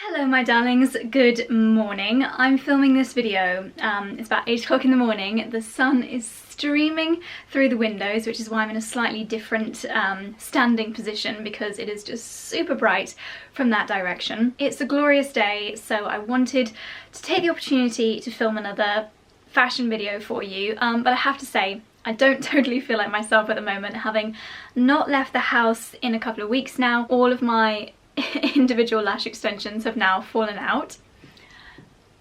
Hello my darlings, good morning. I'm filming this video, it's about 8 o'clock in the morning. The sun is streaming through the windows, which is why I'm in a slightly different standing position because it is just super bright from that direction. It's a glorious day, so I wanted to take the opportunity to film another fashion video for you, but I have to say, I don't totally feel like myself at the moment, having not left the house in a couple of weeks now. All of my individual lash extensions have now fallen out.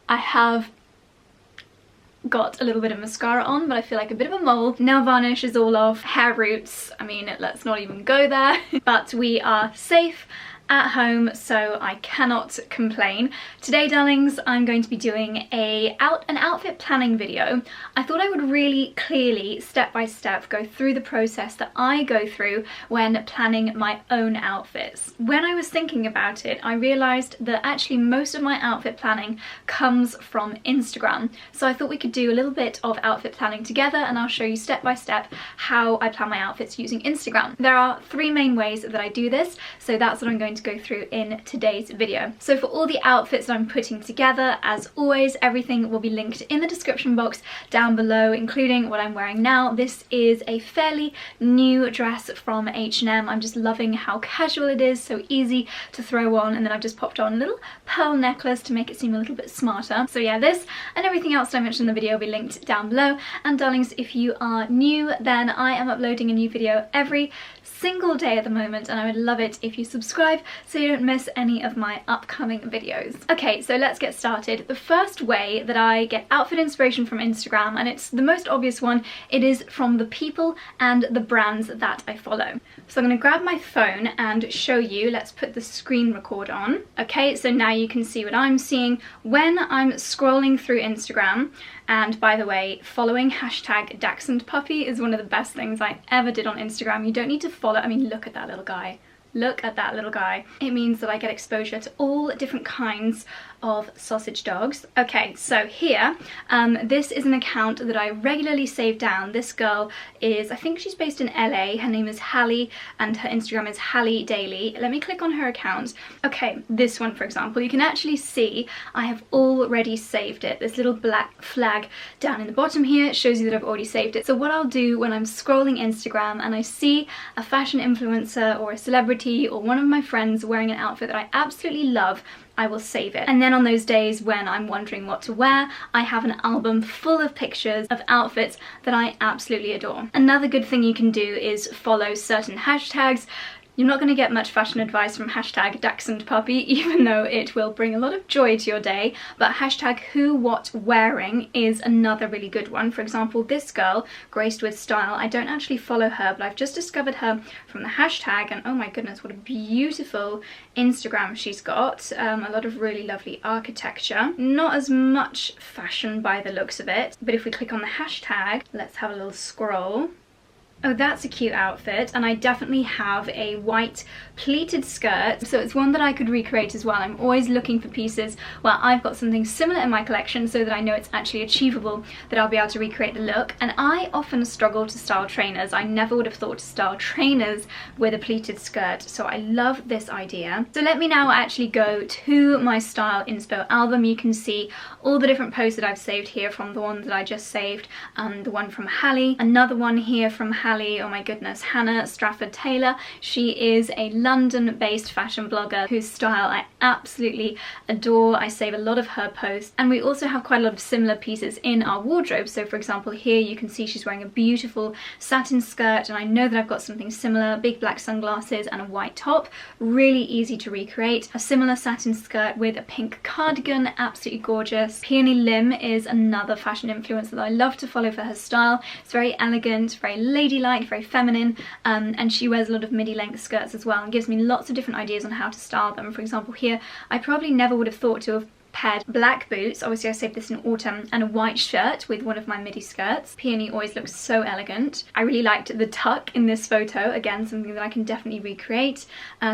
I have got a little bit of mascara on, but I feel like a bit of a mole. Nail varnish is all off. Hair roots, I mean, let's not even go there. But we are safe at home, so I cannot complain. Today, darlings, I'm going to be doing an outfit planning video. I thought I would really clearly, step by step, go through the process that I go through when planning my own outfits. When I was thinking about it, I realised that actually most of my outfit planning comes from Instagram. So I thought we could do a little bit of outfit planning together, and I'll show you step by step how I plan my outfits using Instagram. There are 3 main ways that I do this, so that's what I'm going to go through in today's video. So for all the outfits that I'm putting together, as always, everything will be linked in the description box down below, including what I'm wearing now. This is a fairly new dress from H&M. I'm just loving how casual it is, so easy to throw on, and then I've just popped on a little pearl necklace to make it seem a little bit smarter. So yeah, this and everything else that I mentioned in the video will be linked down below. And darlings, if you are new, then I am uploading a new video every single day at the moment, and I would love it if you subscribe so you don't miss any of my upcoming videos. Okay, so let's get started. The first way that I get outfit inspiration from Instagram, and it's the most obvious one, it is from the people and the brands that I follow. So I'm going to grab my phone and show you. Let's put the screen record on. Okay, so now you can see what I'm seeing when I'm scrolling through Instagram. And by the way, following hashtag #DachshundPuppy is one of the best things I ever did on Instagram. You don't need to follow, I mean, look at that little guy. Look at that little guy. It means that I get exposure to all different kinds of sausage dogs. Okay, so here, this is an account that I regularly save down. This girl is, I think she's based in LA. Her name is Hallie, and her Instagram is Hallie Daily. Let me click on her account. Okay, this one, for example, you can actually see I have already saved it. This little black flag down in the bottom here shows you that I've already saved it. So what I'll do when I'm scrolling Instagram and I see a fashion influencer or a celebrity or one of my friends wearing an outfit that I absolutely love, I will save it. And then on those days when I'm wondering what to wear, I have an album full of pictures of outfits that I absolutely adore. Another good thing you can do is follow certain hashtags. You're not going to get much fashion advice from hashtag #DachshundPuppy, even though it will bring a lot of joy to your day, but hashtag #WhoWhatWearing is another really good one. For example, this girl, Graced with Style, I don't actually follow her, but I've just discovered her from the hashtag, and oh my goodness, what a beautiful Instagram she's got. A lot of really lovely architecture. Not as much fashion by the looks of it, but if we click on the hashtag, let's have a little scroll. Oh, that's a cute outfit, and I definitely have a white pleated skirt, so it's one that I could recreate as well. I'm always looking for pieces where I've got something similar in my collection so that I know it's actually achievable, that I'll be able to recreate the look. And I often struggle to style trainers. I never would have thought to style trainers with a pleated skirt, so I love this idea. So let me now actually go to my style inspo album. You can see all the different posts that I've saved here, from the one that I just saved, the one from Hallie, another one here from Hallie, oh my goodness, Hannah Strafford Taylor. She is a London-based fashion blogger whose style I absolutely adore. I save a lot of her posts, and we also have quite a lot of similar pieces in our wardrobe. So for example, here you can see she's wearing a beautiful satin skirt, and I know that I've got something similar, big black sunglasses and a white top. Really easy to recreate. A similar satin skirt with a pink cardigan, absolutely gorgeous. Peony Limb is another fashion influencer that I love to follow for her style. It's very elegant, very ladylike, very feminine, and she wears a lot of midi length skirts as well and gives me lots of different ideas on how to style them. For example, here I probably never would have thought to have paired black boots, obviously I saved this in autumn, and a white shirt with one of my midi skirts. Peony always looks so elegant. I really liked the tuck in this photo, again something that I can definitely recreate.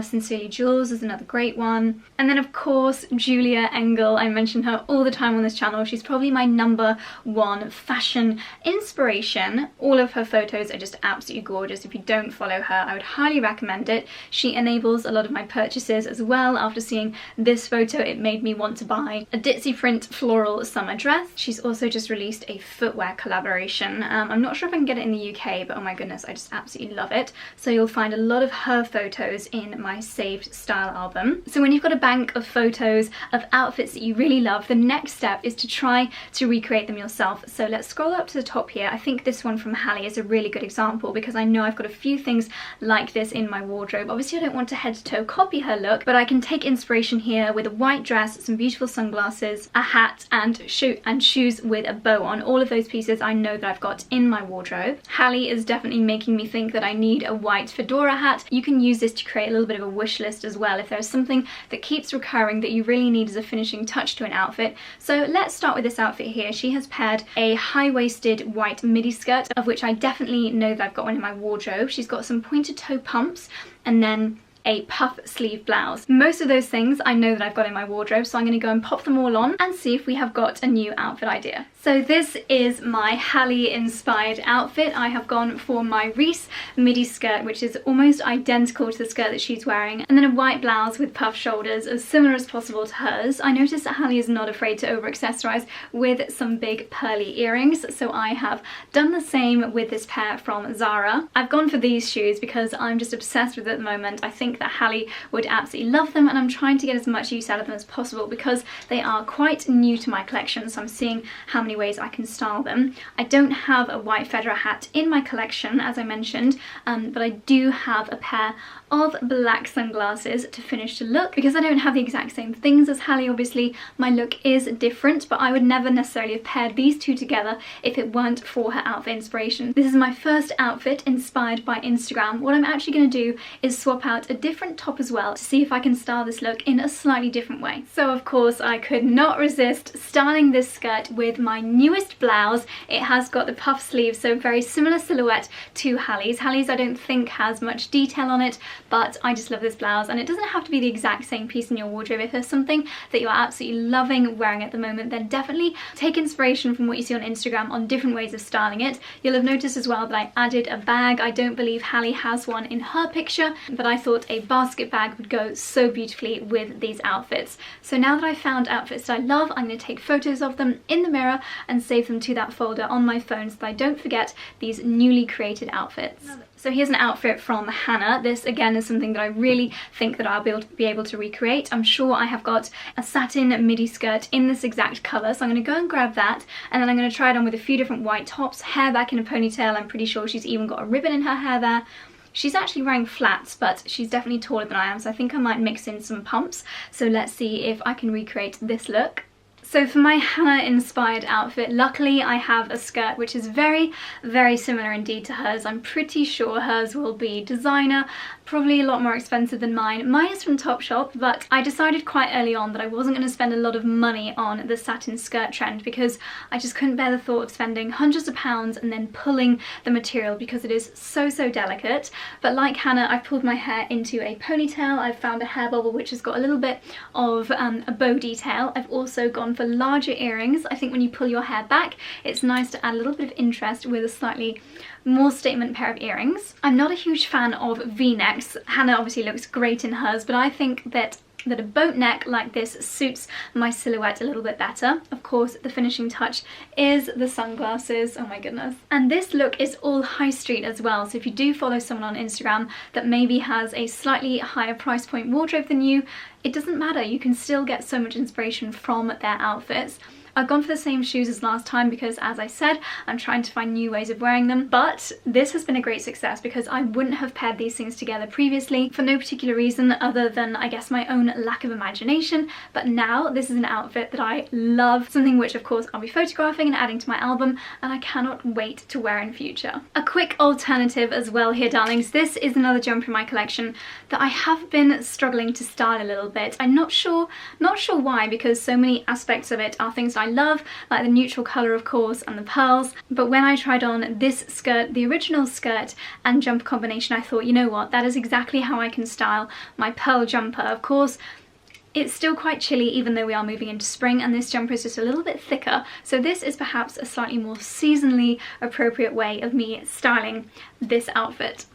Sincerely Jules is another great one. And then of course Julia Engel, I mention her all the time on this channel. She's probably my #1 fashion inspiration. All of her photos are just absolutely gorgeous. If you don't follow her, I would highly recommend it. She enables a lot of my purchases as well. After seeing this photo, it made me want to buy a ditzy print floral summer dress. She's also just released a footwear collaboration. I'm not sure if I can get it in the UK, but oh my goodness, I just absolutely love it. So you'll find a lot of her photos in my saved style album. So when you've got a bank of photos of outfits that you really love, the next step is to try to recreate them yourself. So let's scroll up to the top here. I think this one from Hallie is a really good example because I know I've got a few things like this in my wardrobe. Obviously I don't want to head to toe copy her look, but I can take inspiration here with a white dress, some beautiful sunglasses, a hat, and shoes with a bow on. All of those pieces I know that I've got in my wardrobe. Hallie is definitely making me think that I need a white fedora hat. You can use this to create a little bit of a wish list as well if there's something that keeps recurring that you really need as a finishing touch to an outfit. So let's start with this outfit here. She has paired a high-waisted white midi skirt, of which I definitely know that I've got one in my wardrobe. She's got some pointed toe pumps and then a puff sleeve blouse. Most of those things I know that I've got in my wardrobe, so I'm going to go and pop them all on and see if we have got a new outfit idea. So this is my Hallie inspired outfit. I have gone for my Reese midi skirt, which is almost identical to the skirt that she's wearing, and then a white blouse with puff shoulders, as similar as possible to hers. I noticed that Hallie is not afraid to over accessorize with some big pearly earrings, so I have done the same with this pair from Zara. I've gone for these shoes because I'm just obsessed with it at the moment. I think that Hallie would absolutely love them, and I'm trying to get as much use out of them as possible because they are quite new to my collection, so I'm seeing how many ways I can style them. I don't have a white fedora hat in my collection, as I mentioned, but I do have a pair of black sunglasses to finish the look. Because I don't have the exact same things as Hallie, obviously my look is different, but I would never necessarily have paired these two together if it weren't for her outfit inspiration. This is my first outfit inspired by Instagram. What I'm actually going to do is swap out a different top as well to see if I can style this look in a slightly different way. So of course I could not resist styling this skirt with my newest blouse. It has got the puff sleeves, so very similar silhouette to Hallie's. Hallie's I don't think has much detail on it, but I just love this blouse, and it doesn't have to be the exact same piece in your wardrobe. If there's something that you're absolutely loving wearing at the moment, then definitely take inspiration from what you see on Instagram on different ways of styling it. You'll have noticed as well that I added a bag. I don't believe Hallie has one in her picture, but I thought a basket bag would go so beautifully with these outfits. So now that I've found outfits that I love, I'm going to take photos of them in the mirror and save them to that folder on my phone so that I don't forget these newly created outfits. So here's an outfit from Hannah. This again is something that I really think that I'll be able to recreate. I'm sure I have got a satin midi skirt in this exact colour, so I'm going to go and grab that, and then I'm going to try it on with a few different white tops, hair back in a ponytail. I'm pretty sure she's even got a ribbon in her hair there. She's actually wearing flats, but she's definitely taller than I am, so I think I might mix in some pumps. So let's see if I can recreate this look. So for my Hannah inspired outfit, luckily I have a skirt which is very, very similar indeed to hers. I'm pretty sure hers will be designer, probably a lot more expensive than mine. Mine is from Topshop, but I decided quite early on that I wasn't going to spend a lot of money on the satin skirt trend because I just couldn't bear the thought of spending hundreds of pounds and then pulling the material because it is so, so delicate. But like Hannah, I've pulled my hair into a ponytail. I've found a hair bubble which has got a little bit of a bow detail. I've also gone for larger earrings. I think when you pull your hair back, it's nice to add a little bit of interest with a slightly more statement pair of earrings. I'm not a huge fan of V-necks. Hannah obviously looks great in hers, but I think that a boat neck like this suits my silhouette a little bit better. Of course, the finishing touch is the sunglasses. Oh my goodness. And this look is all high street as well, so if you do follow someone on Instagram that maybe has a slightly higher price point wardrobe than you, it doesn't matter. You can still get so much inspiration from their outfits. I've gone for the same shoes as last time because, as I said, I'm trying to find new ways of wearing them, but this has been a great success because I wouldn't have paired these things together previously for no particular reason other than, I guess, my own lack of imagination. But now this is an outfit that I love, something which of course I'll be photographing and adding to my album, and I cannot wait to wear in future. A quick alternative as well here, darlings. This is another jumper in my collection that I have been struggling to style a little bit. I'm not sure why, because so many aspects of it are things I love, like the neutral colour of course and the pearls, but when I tried on this skirt, the original skirt and jumper combination, I thought, you know what, that is exactly how I can style my pearl jumper. Of course, it's still quite chilly even though we are moving into spring, and this jumper is just a little bit thicker, so this is perhaps a slightly more seasonally appropriate way of me styling this outfit.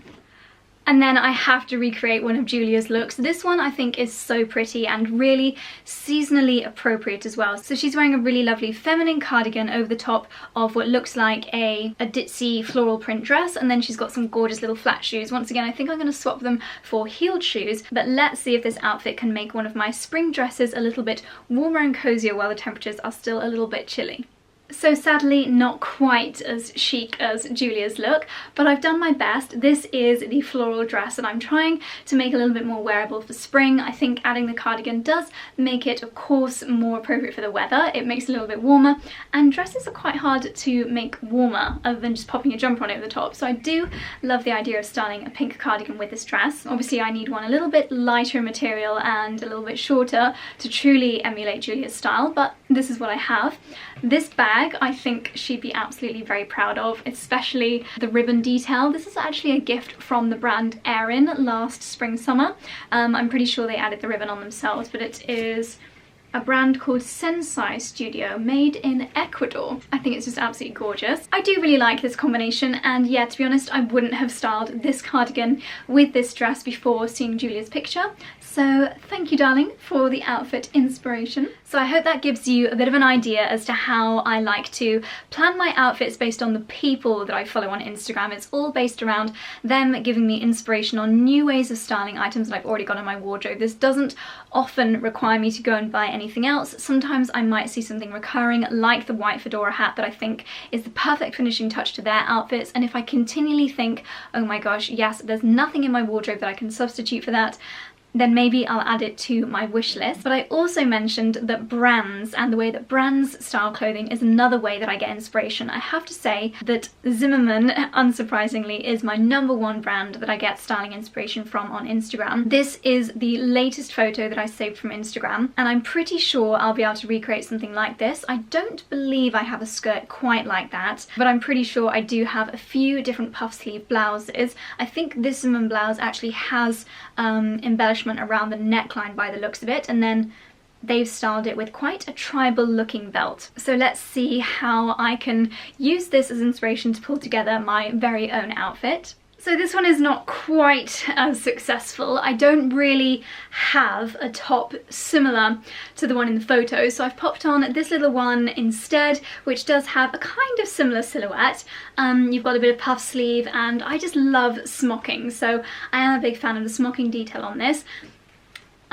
And then I have to recreate one of Julia's looks. This one I think is so pretty and really seasonally appropriate as well. So she's wearing a really lovely feminine cardigan over the top of what looks like a ditzy floral print dress, and then she's got some gorgeous little flat shoes. Once again, I think I'm going to swap them for heeled shoes, but let's see if this outfit can make one of my spring dresses a little bit warmer and cozier while the temperatures are still a little bit chilly. So sadly not quite as chic as Julia's look, but I've done my best. This is the floral dress and I'm trying to make a little bit more wearable for spring. I think adding the cardigan does make it, of course, more appropriate for the weather. It makes it a little bit warmer, and dresses are quite hard to make warmer other than just popping a jumper on over the top. So I do love the idea of styling a pink cardigan with this dress. Obviously I need one a little bit lighter in material and a little bit shorter to truly emulate Julia's style, but this is what I have. This bag I think she'd be absolutely very proud of, especially the ribbon detail. This is actually a gift from the brand Erin last spring summer. I'm pretty sure they added the ribbon on themselves, but it is a brand called Sensai Studio, made in Ecuador. I think it's just absolutely gorgeous. I do really like this combination, and yeah, to be honest, I wouldn't have styled this cardigan with this dress before seeing Julia's picture. So thank you, darling, for the outfit inspiration. So I hope that gives you a bit of an idea as to how I like to plan my outfits based on the people that I follow on Instagram. It's all based around them giving me inspiration on new ways of styling items that I've already got in my wardrobe. This doesn't often require me to go and buy anything else. Sometimes I might see something recurring, like the white fedora hat that I think is the perfect finishing touch to their outfits, and if I continually think, oh my gosh, yes, there's nothing in my wardrobe that I can substitute for that, then maybe I'll add it to my wish list. But I also mentioned that brands and the way that brands style clothing is another way that I get inspiration. I have to say that Zimmermann, unsurprisingly, is my #1 brand that I get styling inspiration from on Instagram. This is the latest photo that I saved from Instagram, and I'm pretty sure I'll be able to recreate something like this. I don't believe I have a skirt quite like that, but I'm pretty sure I do have a few different puff sleeve blouses. I think this Zimmermann blouse actually has embellishment around the neckline by the looks of it, and then they've styled it with quite a tribal looking belt. So let's see how I can use this as inspiration to pull together my very own outfit. So this one is not quite as successful. I don't really have a top similar to the one in the photo, so I've popped on this little one instead, which does have a kind of similar silhouette. You've got a bit of puff sleeve, and I just love smocking, so I am a big fan of the smocking detail on this.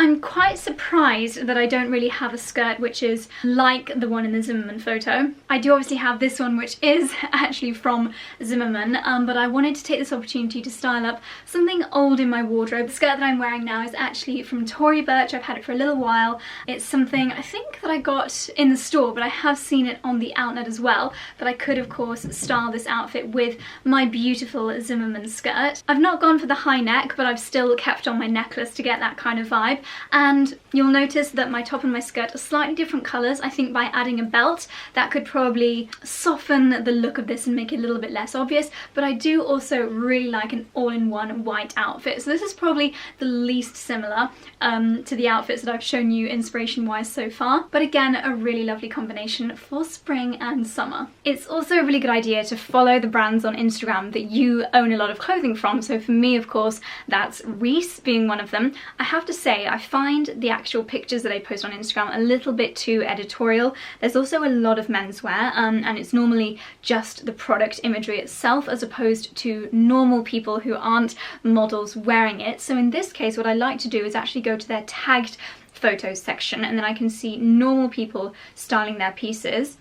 I'm quite surprised that I don't really have a skirt which is like the one in the Zimmermann photo. I do obviously have this one, which is actually from Zimmermann, but I wanted to take this opportunity to style up something old in my wardrobe. The skirt that I'm wearing now is actually from Tory Burch. I've had it for a little while. It's something I think that I got in the store, but I have seen it on the outlet as well. But I could, of course, style this outfit with my beautiful Zimmermann skirt. I've not gone for the high neck, but I've still kept on my necklace to get that kind of vibe. And you'll notice that my top and my skirt are slightly different colours. I think by adding a belt that could probably soften the look of this and make it a little bit less obvious, but I do also really like an all-in-one white outfit. So this is probably the least similar to the outfits that I've shown you inspiration wise so far, but again, a really lovely combination for spring and summer. It's also a really good idea to follow the brands on Instagram that you own a lot of clothing from. So for me, of course, that's Reiss being one of them. I have to say, I find the actual pictures that I post on Instagram a little bit too editorial. There's also a lot of menswear, and it's normally just the product imagery itself as opposed to normal people who aren't models wearing it. So in this case, what I like to do is actually go to their tagged photos section, and then I can see normal people styling their pieces.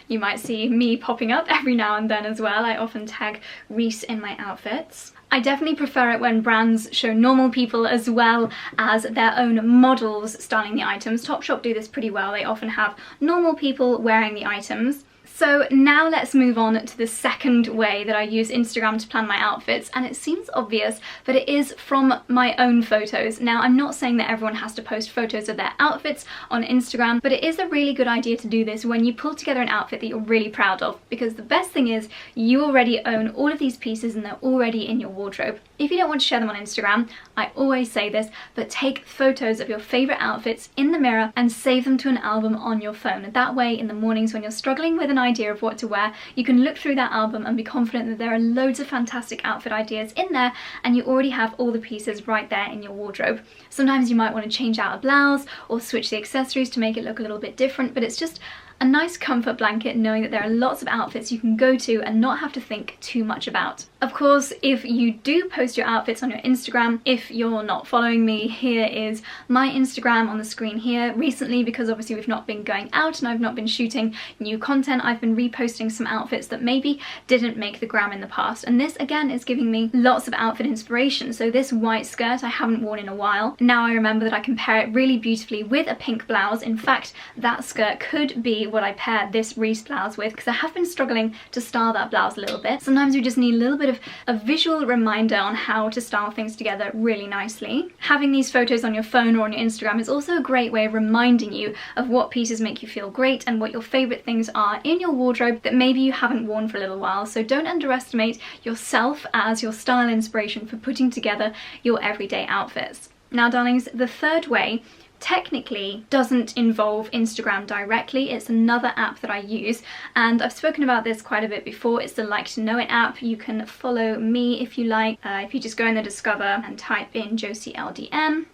You might see me popping up every now and then as well. I often tag Reese in my outfits. I definitely prefer it when brands show normal people as well as their own models styling the items. Topshop do this pretty well. They often have normal people wearing the items. So now let's move on to the second way that I use Instagram to plan my outfits, and it seems obvious, but it is from my own photos. Now, I'm not saying that everyone has to post photos of their outfits on Instagram, but it is a really good idea to do this when you pull together an outfit that you're really proud of, because the best thing is you already own all of these pieces and they're already in your wardrobe. If you don't want to share them on Instagram, I always say this, but take photos of your favorite outfits in the mirror and save them to an album on your phone. That way, in the mornings when you're struggling with an idea of what to wear, you can look through that album and be confident that there are loads of fantastic outfit ideas in there, and you already have all the pieces right there in your wardrobe. Sometimes you might want to change out a blouse or switch the accessories to make it look a little bit different, but it's just a nice comfort blanket knowing that there are lots of outfits you can go to and not have to think too much about. Of course, if you do post your outfits on your Instagram, if you're not following me, here is my Instagram on the screen here. Recently, because obviously we've not been going out and I've not been shooting new content, I've been reposting some outfits that maybe didn't make the gram in the past. And this again is giving me lots of outfit inspiration. So this white skirt I haven't worn in a while. Now I remember that I can pair it really beautifully with a pink blouse. In fact, that skirt could be what I pair this Reese blouse with, because I have been struggling to style that blouse a little bit. Sometimes we just need a little bit of a visual reminder on how to style things together really nicely. Having these photos on your phone or on your Instagram is also a great way of reminding you of what pieces make you feel great and what your favorite things are in your wardrobe that maybe you haven't worn for a little while. So don't underestimate yourself as your style inspiration for putting together your everyday outfits. Now, darlings, the third way technically doesn't involve Instagram directly. It's another app that I use, and I've spoken about this quite a bit before. It's the Like to Know It app. You can follow me if you like. If you just go in the Discover and type in Josie LDN,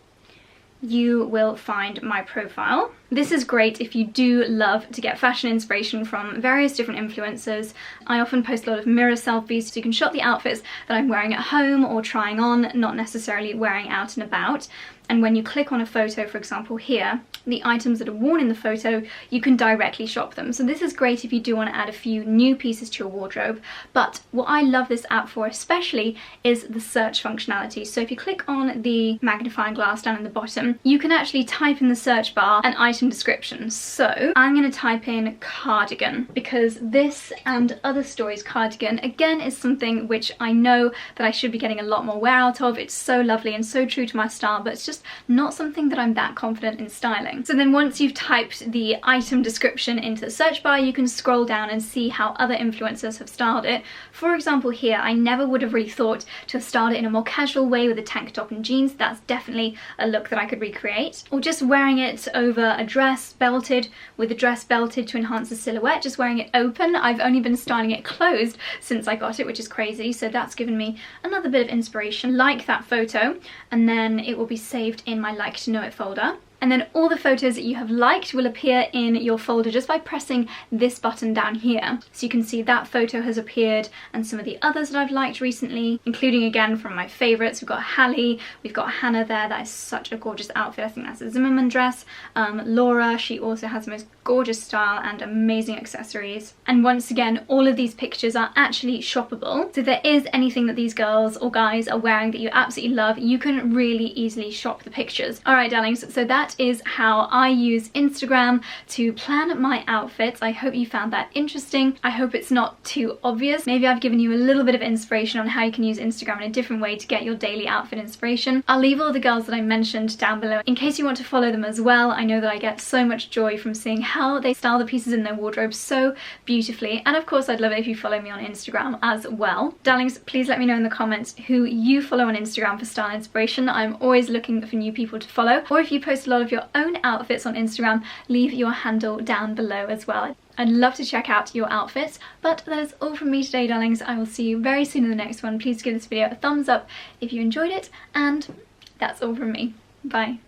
you will find my profile. This is great if you do love to get fashion inspiration from various different influencers. I often post a lot of mirror selfies, so you can shot the outfits that I'm wearing at home or trying on, not necessarily wearing out and about. And when you click on a photo, for example here, the items that are worn in the photo, you can directly shop them. So this is great if you do want to add a few new pieces to your wardrobe. But what I love this app for especially is the search functionality. So if you click on the magnifying glass down in the bottom, you can actually type in the search bar an item description. So I'm going to type in cardigan, because this and other stories cardigan again is something which I know that I should be getting a lot more wear out of. It's so lovely and so true to my style, but it's just not something that I'm that confident in styling. So then once you've typed the item description into the search bar, you can scroll down and see how other influencers have styled it. For example here, I never would have really thought to have styled it in a more casual way with a tank top and jeans. That's definitely a look that I could recreate. Or just wearing it over a dress belted, with a dress belted to enhance the silhouette, just wearing it open. I've only been styling it closed since I got it, which is crazy. So that's given me another bit of inspiration. Like that photo, and then it will be saved in my Like to Know It folder. And then all the photos that you have liked will appear in your folder just by pressing this button down here. So you can see that photo has appeared, and some of the others that I've liked recently, including again from my favourites. We've got Hallie, we've got Hannah there, that is such a gorgeous outfit. I think that's a Zimmerman dress. Laura, she also has the most gorgeous style and amazing accessories. And once again, all of these pictures are actually shoppable. So if there is anything that these girls or guys are wearing that you absolutely love, you can really easily shop the pictures. Alright darlings, so that is how I use Instagram to plan my outfits. I hope you found that interesting. I hope it's not too obvious. Maybe I've given you a little bit of inspiration on how you can use Instagram in a different way to get your daily outfit inspiration. I'll leave all the girls that I mentioned down below in case you want to follow them as well. I know that I get so much joy from seeing how they style the pieces in their wardrobe so beautifully. And of course, I'd love it if you follow me on Instagram as well. Darlings, please let me know in the comments who you follow on Instagram for style inspiration. I'm always looking for new people to follow. Or if you post a lot of your own outfits on Instagram, leave your handle down below as well. I'd love to check out your outfits. But that is all from me today, darlings. I will see you very soon in the next one. Please give this video a thumbs up if you enjoyed it, and that's all from me. Bye.